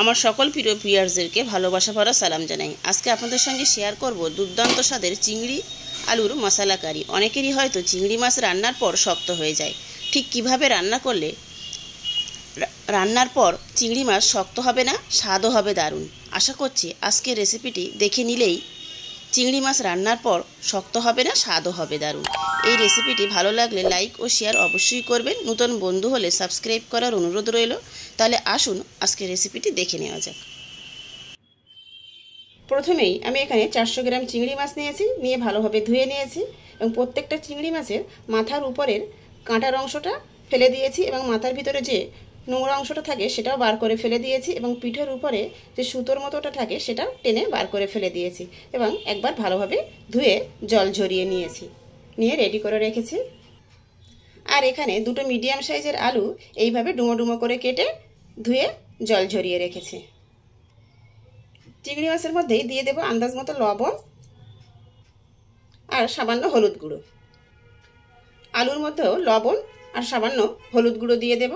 আমার সকল প্রিয় ভিউয়ার্সদেরকে ভালোবাসা ভরা সালাম জানাই। আজকে আপনাদের সঙ্গে শেয়ার করব দুর্দান্ত স্বাদের চিংড়ি আলুর মশলা কারি। অনেকেরই হয়তো চিংড়ি মাছ রান্নার পর শক্ত হয়ে যায়। ঠিক কিভাবে রান্না করলে রান্নার পর চিংড়ি মাছ শক্ত হবে না, স্বাদও হবে দারুণ। আশা করছি আজকের রেসিপিটি দেখে নিলেই চিংড়ি মাছ রান্নার পর শক্ত হবে না, স্বাদও হবে দারুণ। এই রেসিপিটি ভালো লাগলে লাইক ও শেয়ার অবশ্যই করবেন। নতুন বন্ধু হলে সাবস্ক্রাইব করার অনুরোধ রইল। তাহলে আসুন আজকের রেসিপিটি দেখে নেওয়া যাক। প্রথমেই আমি এখানে 400 গ্রাম চিংড়ি মাছ নিয়ে ভালোভাবে ধুয়ে নিয়েছি এবং প্রত্যেকটা চিংড়ি মাছের মাথার উপরের কাঁটার অংশটা ফেলে দিয়েছি এবং মাথার ভিতরে যে নোংরা অংশটা থাকে সেটাও বার করে ফেলে দিয়েছি এবং পিঠের উপরে যে সুতোর মতোটা থাকে সেটা টেনে বার করে ফেলে দিয়েছি এবং একবার ভালোভাবে ধুয়ে জল ঝরিয়ে নিয়ে রেডি করে রেখেছি। আর এখানে দুটো মিডিয়াম সাইজের আলু এইভাবে ডুমো ডুমো করে কেটে ধুয়ে জল ঝরিয়ে রেখেছি। চিংড়ি মাছের মধ্যেই দিয়ে দেব আন্দাজ মতো লবণ আর সামান্য হলুদ গুঁড়ো। আলুর মধ্যেও লবণ আর সামান্য হলুদ গুঁড়ো দিয়ে দেব।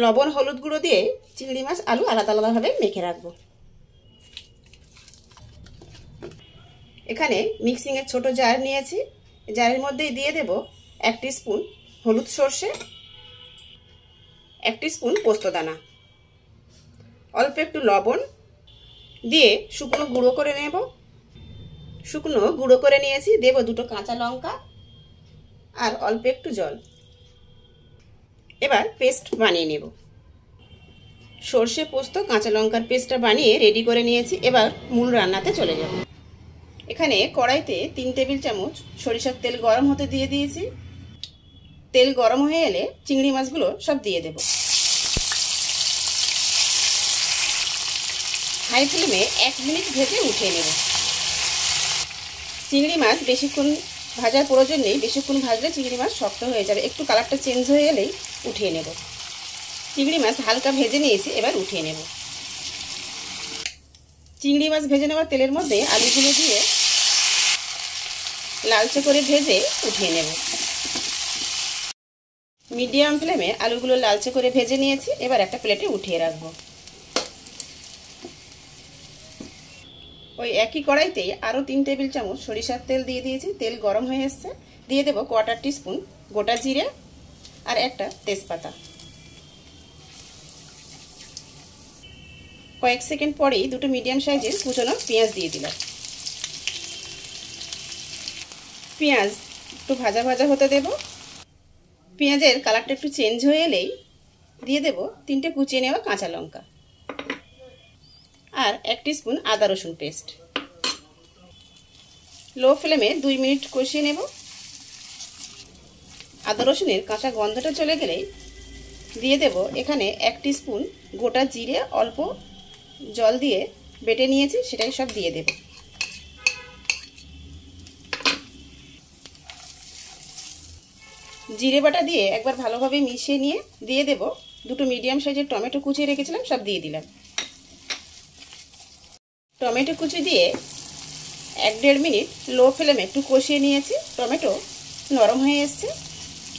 লবণ হলুদ গুঁড়ো দিয়ে চিংড়ি মাছ আলু আলাদা আলাদাভাবে মেখে রাখবো। এখানে মিক্সিংয়ের ছোট জার নিয়েছি। জারের মধ্যেই দিয়ে দেব 1 টিস্পুন হলুদ সর্ষে, 1 টিস্পুন পোস্তদানা, অল্প একটু লবণ দিয়ে শুকনো গুঁড়ো করে নেব। শুকনো গুঁড়ো করে নিয়েছি। দেব 2টো কাঁচা লঙ্কা আর অল্প একটু জল। এবার পেস্ট বানিয়ে নেব। সর্ষে পোস্ত কাঁচা লঙ্কার পেস্টটা বানিয়ে রেডি করে নিয়েছি। এবার মূল রান্নাতে চলে যাব। এখানে কড়াইতে 3 টেবিল চামচ সরিষার তেল গরম হতে দিয়ে দিয়েছি। তেল গরম হয়ে এলে চিংড়ি মাছগুলো সব দিয়ে দেব। হাই ফ্লেমে 1 মিনিট ভেজে উঠিয়ে নেব। চিংড়ি মাছ বেশিক্ষণ ভাজার প্রয়োজন নেই। বেশিক্ষণ ভাজলে চিংড়ি মাছ শক্ত হয়ে যাবে। একটু কালারটা চেঞ্জ হয়ে এলেই উঠিয়ে নেব। চিংড়ি মাছ হালকা ভেজে নিয়েছি, এবার উঠিয়ে নেব। চিংড়ি মাছ ভেজে নেওয়া তেলের মধ্যে আলুগুলো দিয়ে লালচে করে ভেজে উঠিয়ে নেব। মিডিয়াম ফ্লেমে আলুগুলো লালচে করে ভেজে নিয়েছি। এবার একটা প্লেটে উঠিয়ে রাখবো। ওই একই কড়াইতেই আরও 3 টেবিল চামচ সরিষার তেল দিয়ে দিয়েছি। তেল গরম হয়ে এসছে। দিয়ে দেবো 1/4 টিস্পুন গোটা জিরে আর একটা তেজপাতা। কয়েক সেকেন্ড পরেই 2টো মিডিয়াম সাইজের কুচনো পেঁয়াজ দিয়ে দিলাম। পেঁয়াজ একটু ভাজা ভাজা হতে দেব। পেঁয়াজের কালারটা একটু চেঞ্জ হয়ে এলেই দিয়ে দেব 3টে কুচিয়ে নেওয়া কাঁচা লঙ্কা আর 1 টিস্পুন আদা রসুন পেস্ট। লো ফ্লেমে 2 মিনিট কষিয়ে নেব। আদা রসুনের কাঁচা গন্ধটা চলে গেলেই দিয়ে দেব এখানে 1 টিস্পুন গোটা জিরে অল্প জল দিয়ে বেটে নিয়েছি, সেটাই সব দিয়ে দেব। জিরে বাটা দিয়ে একবার ভালোভাবে মিশিয়ে নিয়ে দিয়ে দেব 2টো মিডিয়াম সাইজের টমেটো কুচিয়ে রেখেছিলাম, সব দিয়ে দিলাম। টমেটো কুচি দিয়ে 1-1.5 মিনিট লো ফ্লেমে একটু কষিয়ে নিয়েছি। টমেটো নরম হয়ে এসছে।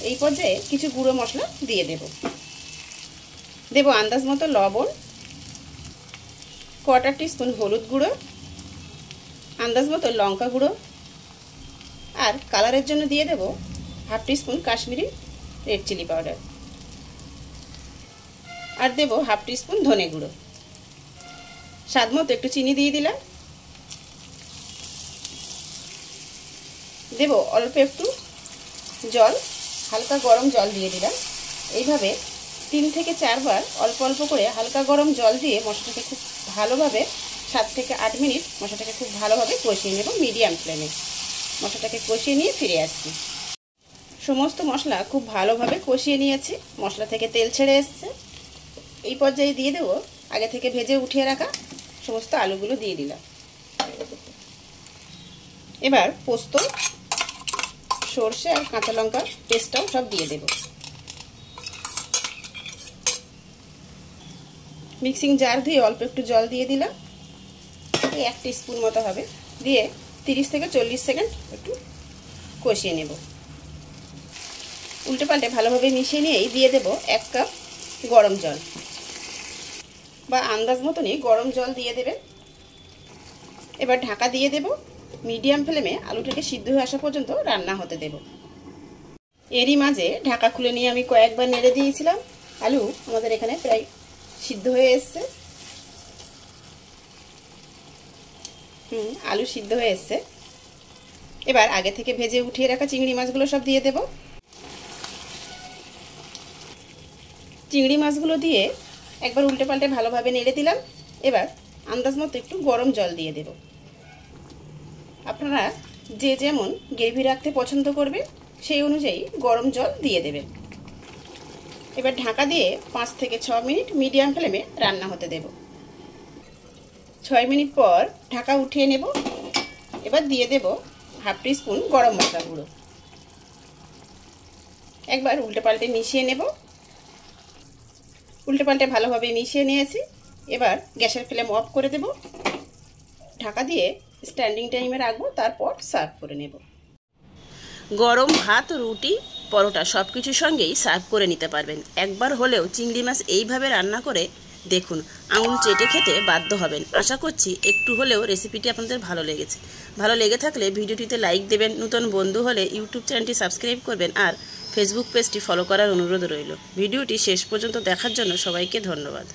এই পর্যায়ে কিছু গুঁড়ো মশলা দিয়ে দেব আন্দাজ মতো লবণ, 1/4 টিস্পুন হলুদ গুঁড়ো, আন্দাজ মতো লঙ্কা গুঁড়ো আর কালারের জন্য দিয়ে দেব 1/2 teaspoon Kashmiri red chilli powder আর দেব 1/2 টিস্পুন ধনে গুঁড়ো। স্বাদ মতো একটু চিনি দিয়ে দিলাম। দেব অল্প একটু জল, হালকা গরম জল দিয়ে দিলাম। এইভাবে 3 থেকে 4 বার অল্প অল্প করে হালকা গরম জল দিয়ে মশলাটাকে খুব ভালোভাবে 7 থেকে 8 মিনিট মশলাটাকে খুব ভালোভাবে কষিয়ে নেব মিডিয়াম ফ্লেমে। মশলাটাকে কষিয়ে নিয়ে ফিরে আসছি। সমস্ত মশলা খুব ভালোভাবে কষিয়ে নিয়েছি। মশলা থেকে তেল ছেড়ে এসছে। এই পর্যায়ে দিয়ে দেব আগে থেকে ভেজে উঠিয়ে রাখা সমস্ত আলুগুলো দিয়ে দিলাম। এবার পোস্ত, সর্ষে আর কাঁচা লঙ্কার পেস্টটাও সব দিয়ে দেব। মিক্সিং জার দিয়ে অল্প একটু জল দিয়ে দিলাম। 1 টিস্পুন মতো হবে। দিয়ে 30 থেকে 40 সেকেন্ড একটু কষিয়ে নেব। উল্টে পাল্টে ভালোভাবে মিশিয়ে নিয়েই দিয়ে দেব 1 কাপ গরম জল। বা আন্দাজ মতনই গরম জল দিয়ে দেবেন। এবার ঢাকা দিয়ে দেব। মিডিয়াম ফ্লেমে আলুটাকে সিদ্ধ হয়ে আসা পর্যন্ত রান্না হতে দেব। এরই মাঝে ঢাকা খুলে নিয়ে আমি কয়েকবার নেড়ে দিয়েছিলাম। আলু আমাদের এখানে প্রায় সিদ্ধ হয়ে এসছে। আলু সিদ্ধ হয়ে এসছে। এবার আগে থেকে ভেজে উঠিয়ে রাখা চিংড়ি মাছগুলো সব দিয়ে দেব। চিংড়ি মাছগুলো দিয়ে একবার উল্টে পাল্টে ভালোভাবে নেড়ে দিলাম। এবার আন্দাজ মতো একটু গরম জল দিয়ে দেব। আপনারা যে যেমন গ্রেভি রাখতে পছন্দ করবেন সেই অনুযায়ী গরম জল দিয়ে দেবেন। এবার ঢাকা দিয়ে 5 থেকে 6 মিনিট মিডিয়াম ফ্লেমে রান্না হতে দেব। 6 মিনিট পর ঢাকা উঠিয়ে নেব। এবার দিয়ে দেব হাফ টিস্পুন গরম মশলা গুঁড়ো। একবার উল্টে পাল্টে মিশিয়ে নেব। উল্টে পাল্টে ভালোভাবে মিশিয়ে নিয়েছি। এবার গ্যাসের ফ্লেম অফ করে দেব। ঢাকা দিয়ে স্ট্যান্ডিং টাইমে রাখবো, তারপর সার্ভ করে নেব। গরম ভাত, রুটি, পরোটা সব কিছুর সঙ্গেই সার্ভ করে নিতে পারবেন। একবার হলেও চিংড়ি মাছ এইভাবে রান্না করে দেখুন, আঙুল চেটে খেতে বাধ্য হবেন। আশা করছি একটু হলেও রেসিপিটি আপনাদের ভালো লেগেছে। ভালো লেগে থাকলে ভিডিওটিতে লাইক দেবেন, নতুন বন্ধু হলে ইউটিউব চ্যানেলটি সাবস্ক্রাইব করবেন আর ফেসবুক পেজটি ফলো করার অনুরোধ রইল। ভিডিওটি শেষ পর্যন্ত দেখার জন্য সবাইকে ধন্যবাদ।